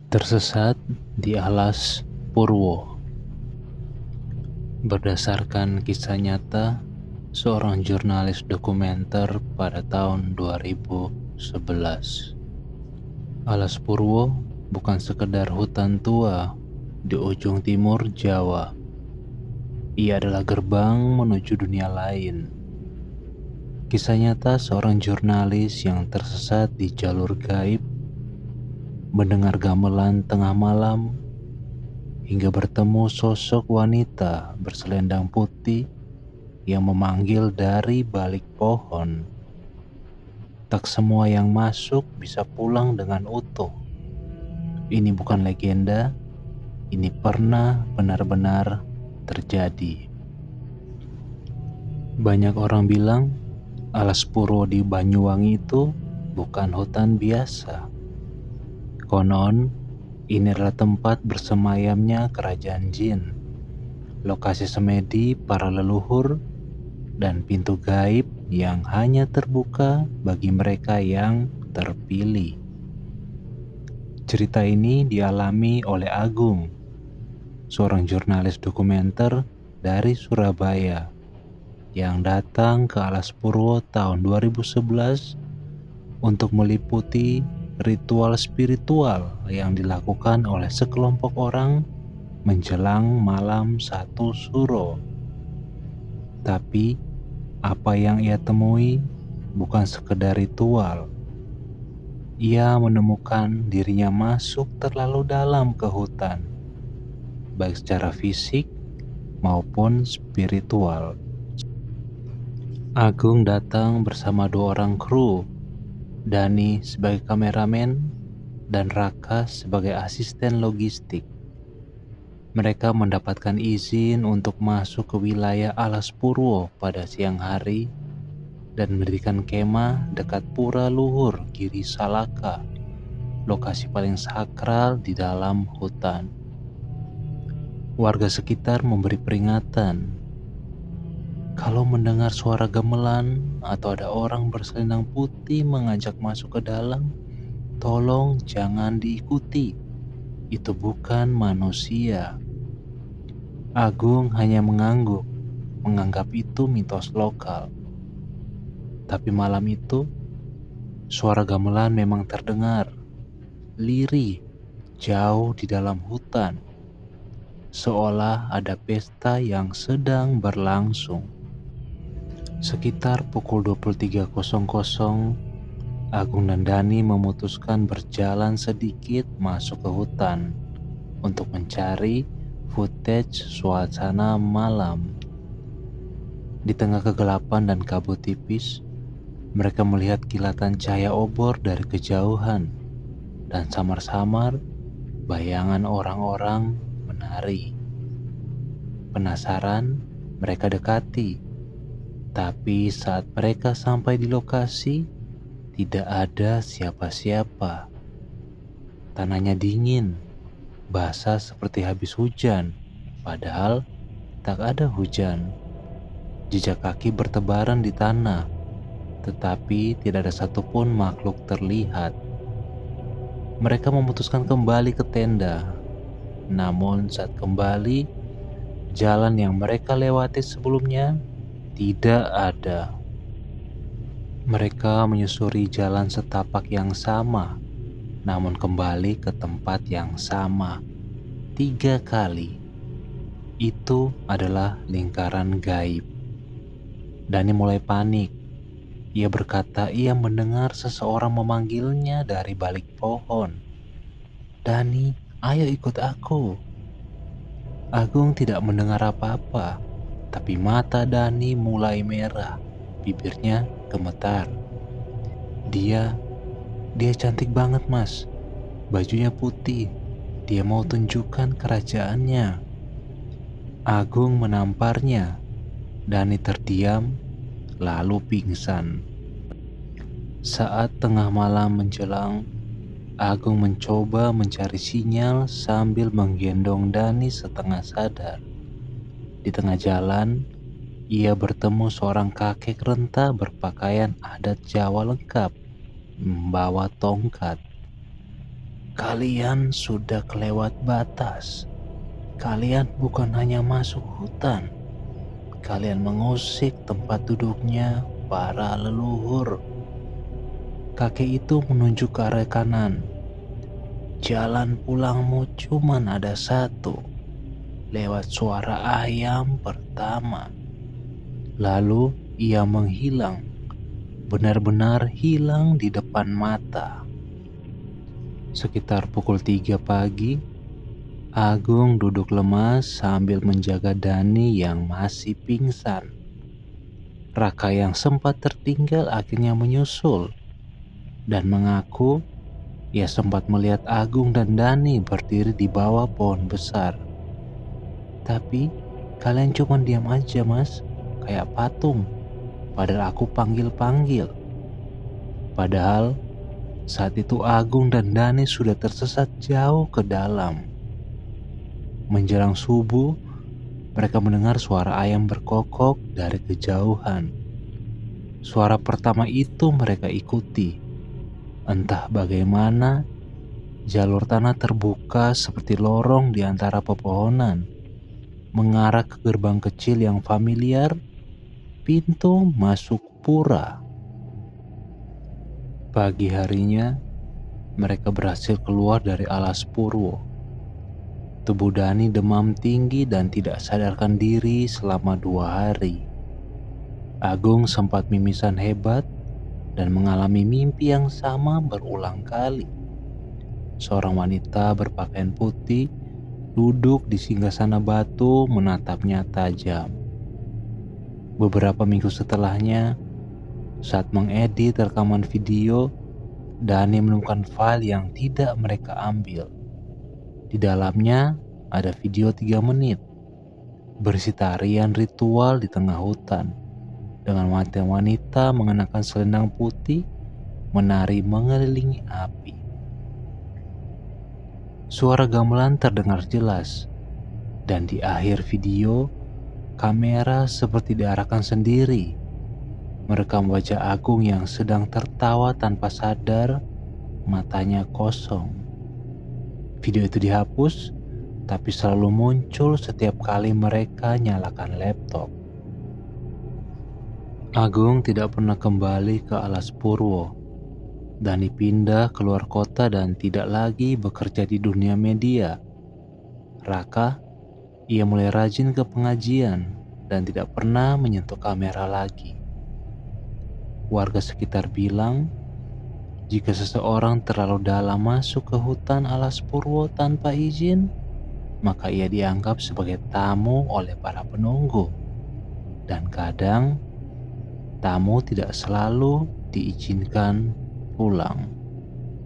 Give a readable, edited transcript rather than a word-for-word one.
Tersesat di alas Purwo. Berdasarkan kisah nyata seorang jurnalis dokumenter pada tahun 2011. Alas Purwo bukan sekedar hutan tua di ujung timur Jawa. Ia adalah gerbang menuju dunia lain. Kisah nyata seorang jurnalis yang tersesat di jalur gaib, mendengar gamelan tengah malam, hingga bertemu sosok wanita berselendang putih yang memanggil dari balik pohon. Tak semua yang masuk bisa pulang dengan utuh. Ini bukan legenda, ini pernah benar-benar terjadi. Banyak orang bilang Alas Purwo di Banyuwangi itu bukan hutan biasa. Konon, ini adalah tempat bersemayamnya kerajaan jin, lokasi semedi para leluhur, dan pintu gaib yang hanya terbuka bagi mereka yang terpilih. Cerita ini dialami oleh Agung, seorang jurnalis dokumenter dari Surabaya yang datang ke Alas Purwo tahun 2011 untuk meliputi ritual spiritual yang dilakukan oleh sekelompok orang menjelang malam 1 Suro. Tapi apa yang ia temui bukan sekedar ritual. Ia menemukan dirinya masuk terlalu dalam ke hutan, baik secara fisik maupun spiritual. Agung datang bersama 2 orang kru, Dani sebagai kameramen dan Raka sebagai asisten logistik. Mereka mendapatkan izin untuk masuk ke wilayah Alas Purwo pada siang hari dan mendirikan kemah dekat Pura Luhur Giri Salaka, lokasi paling sakral di dalam hutan. Warga sekitar memberi peringatan. Kalau mendengar suara gamelan atau ada orang berselendang putih mengajak masuk ke dalam, tolong jangan diikuti. Itu bukan manusia. Agung hanya mengangguk, menganggap itu mitos lokal. Tapi malam itu, suara gamelan memang terdengar, lirih, jauh di dalam hutan. Seolah ada pesta yang sedang berlangsung. Sekitar pukul 23.00, Agung dan Dani memutuskan berjalan sedikit masuk ke hutan untuk mencari footage suasana malam. Di tengah kegelapan dan kabut tipis, mereka melihat kilatan cahaya obor dari kejauhan, dan samar-samar bayangan orang-orang menari. Penasaran, mereka dekati. Tapi saat mereka sampai di lokasi, tidak ada siapa-siapa. Tanahnya dingin, basah seperti habis hujan, padahal tak ada hujan. Jejak kaki bertebaran di tanah, tetapi tidak ada satupun makhluk terlihat. Mereka memutuskan kembali ke tenda. Namun saat kembali, jalan yang mereka lewati sebelumnya tidak ada. Mereka menyusuri jalan setapak yang sama, namun kembali ke tempat yang sama 3 kali. Itu adalah lingkaran gaib. Dani mulai panik. Ia berkata ia mendengar seseorang memanggilnya dari balik pohon. "Dani, ayo ikut aku." Agung tidak mendengar apa-apa, tapi mata Dani mulai merah, bibirnya gemetar. Dia cantik banget, Mas. Bajunya putih. Dia mau tunjukkan kerajaannya. Agung menamparnya. Dani terdiam, lalu pingsan. Saat tengah malam menjelang, Agung mencoba mencari sinyal sambil menggendong Dani setengah sadar. Di tengah jalan, ia bertemu seorang kakek renta berpakaian adat Jawa lengkap, membawa tongkat. kalian sudah kelewat batas. Kalian bukan hanya masuk hutan, kalian mengusik tempat duduknya para leluhur. Kakek itu menunjuk ke arah kanan. Jalan pulangmu cuman ada satu, lewat suara ayam pertama. Lalu ia menghilang, benar-benar hilang di depan mata. Sekitar pukul 3 pagi, Agung duduk lemas sambil menjaga Dani yang masih pingsan. Raka yang sempat tertinggal akhirnya menyusul dan mengaku ia sempat melihat Agung dan Dani berdiri di bawah pohon besar. Tapi kalian cuma diam aja mas, kayak patung, padahal aku panggil-panggil. Padahal saat itu Agung dan Dani sudah tersesat jauh ke dalam. Menjelang subuh, mereka mendengar suara ayam berkokok dari kejauhan. Suara pertama itu mereka ikuti. Entah bagaimana, jalur tanah terbuka seperti lorong di antara pepohonan, mengarah ke gerbang kecil yang familiar, pintu masuk pura. Pagi harinya, mereka berhasil keluar dari alas Purwo. Tubuh Dani demam tinggi dan tidak sadarkan diri selama 2 hari. Agung sempat mimisan hebat dan mengalami mimpi yang sama berulang kali. Seorang wanita berpakaian putih duduk di singgasana batu menatapnya tajam. Beberapa minggu setelahnya, saat mengedit rekaman video, Dani menemukan file yang tidak mereka ambil. Di dalamnya ada video 3 menit berisi tarian ritual di tengah hutan dengan wanita mengenakan selendang putih menari mengelilingi api. Suara gamelan terdengar jelas, dan di akhir video, kamera seperti diarahkan sendiri, merekam wajah Agung yang sedang tertawa tanpa sadar, matanya kosong. Video itu dihapus, tapi selalu muncul setiap kali mereka nyalakan laptop. Agung tidak pernah kembali ke alas Purwo. Dani pindah keluar kota dan tidak lagi bekerja di dunia media. Raka, ia mulai rajin ke pengajian dan tidak pernah menyentuh kamera lagi. Warga sekitar bilang, jika seseorang terlalu dalam masuk ke hutan alas Purwo tanpa izin, maka ia dianggap sebagai tamu oleh para penunggu. Dan kadang, tamu tidak selalu diizinkan pulang.